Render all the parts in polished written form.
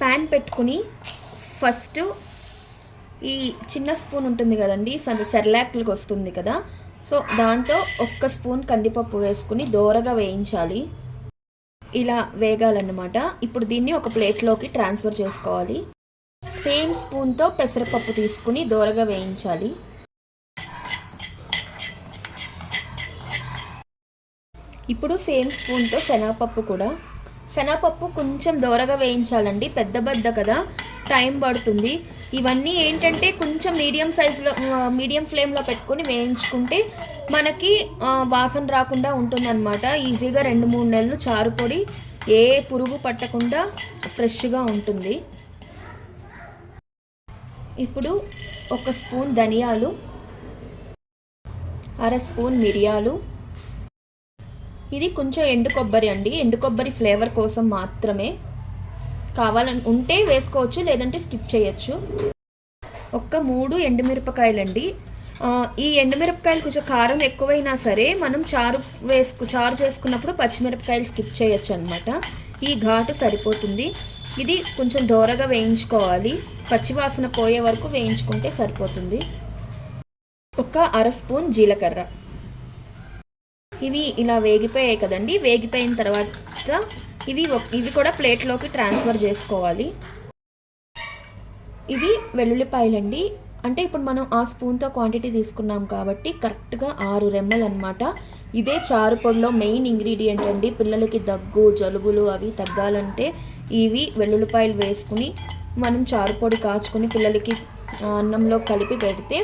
Pan పెట్టుకుని first ఈ చిన్న స్పూన్ ఉంటుంది కదండి, సెర్లాక్లకు వస్తుంది కదా, సో దాంతో 1 స్పూన్ కందిపప్పు వేసుకుని దోరగా వేయించాలి. ఇలా వేగాలన్నమాట. ఇప్పుడు దీన్ని ఒక ప్లేట్లోకి ట్రాన్స్ఫర్ చేసుకోవాలి. సేమ్ స్పూన్తో పెసరపప్పు తీసుకుని దోరగా వేయించాలి. ఇప్పుడు సేమ్ స్పూన్తో శనగపప్పు కూడా. శనగపప్పు కొంచెం దోరగా వేయించాలండి, పెద్ద బద్ద కదా, టైం పడుతుంది. ఇవన్నీ ఏంటంటే కొంచెం మీడియం ఫ్లేమ్లో పెట్టుకొని వేయించుకుంటే మనకి వాసన రాకుండా ఉంటుందన్నమాట. ఈజీగా 2-3 నెలలు చారు పొడి ఏ పురుగు పట్టకుండా ఫ్రెష్గా ఉంటుంది. ఇప్పుడు 1 స్పూన్ ధనియాలు, 1/2 స్పూన్ మిరియాలు. ఇది కొంచెం ఎండు కొబ్బరి అండి, ఎండు కొబ్బరి ఫ్లేవర్ కోసం మాత్రమే. కావాలని ఉంటే వేసుకోవచ్చు, లేదంటే స్కిప్ చేయొచ్చు. 3 ఎండుమిరపకాయలండి. ఈ ఎండుమిరపకాయలు కొంచెం కారం ఎక్కువైనా సరే మనం చారు చేసుకున్నప్పుడు పచ్చిమిరపకాయలు స్కిప్ చేయొచ్చు అనమాట. ఈ ఘాటు సరిపోతుంది. ఇది కొంచెం దోరగా వేయించుకోవాలి, పచ్చివాసన పోయే వరకు వేయించుకుంటే సరిపోతుంది. 1/2 స్పూన్ జీలకర్ర. ఇవి ఇలా వేగిపోయాయి కదండి. వేగిపోయిన తర్వాత ఇవి కూడా ప్లేట్లోకి ట్రాన్స్ఫర్ చేసుకోవాలి. ఇది వెల్లుల్లిపాయలండి. అంటే ఇప్పుడు మనం ఆ స్పూన్తో క్వాంటిటీ తీసుకున్నాం కాబట్టి కరెక్ట్గా 6 రెమ్మలు అనమాట. ఇదే చారు పొడిలో మెయిన్ ఇంగ్రీడియంట్ అండి. పిల్లలకి దగ్గు జలుబులు అవి తగ్గాలంటే ఇవి వెల్లుల్లిపాయలు వేసుకుని మనం చారు పొడి కాచుకొని పిల్లలకి అన్నంలో కలిపి పెడితే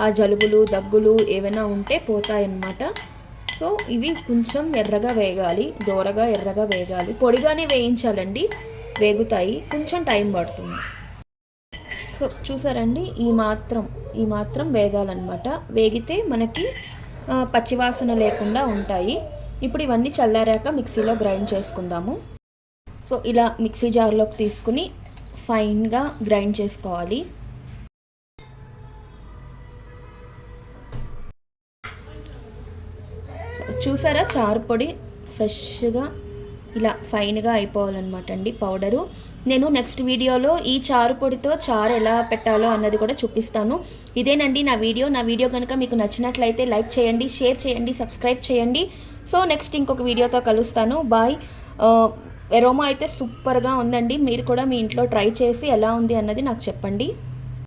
ఆ జలుబులు దగ్గులు ఏమైనా ఉంటే పోతాయన్నమాట. సో ఇవి కొంచెం ఎర్రగా వేగాలి, దోరగా ఎర్రగా వేగాలి. పొడిగానే వేయించాలండి, వేగుతాయి, కొంచెం టైం పడుతుంది. సో చూసారండి, ఈ మాత్రం వేగాలన్నమాట. వేగితే మనకి పచ్చివాసన లేకుండా ఉంటాయి. ఇప్పుడు ఇవన్నీ చల్లారాక మిక్సీలో గ్రైండ్ చేసుకుందాము. సో ఇలా మిక్సీ జార్లోకి తీసుకుని ఫైన్గా గ్రైండ్ చేసుకోవాలి. చూసారా, చారు పొడి ఫ్రెష్గా ఇలా ఫైన్గా అయిపోవాలన్నమాట అండి పౌడరు. నేను నెక్స్ట్ వీడియోలో ఈ చారు పొడితో చారు ఎలా పెట్టాలో అన్నది కూడా చూపిస్తాను. ఇదేనండి నా వీడియో కనుక మీకు నచ్చినట్లయితే లైక్ చేయండి, షేర్ చేయండి, సబ్స్క్రైబ్ చేయండి. సో నెక్స్ట్ ఇంకొక వీడియోతో కలుస్తాను. బాయ్. ఎరోమా అయితే సూపర్గా ఉందండి. మీరు కూడా మీ ఇంట్లో ట్రై చేసి ఎలా ఉంది అన్నది నాకు చెప్పండి.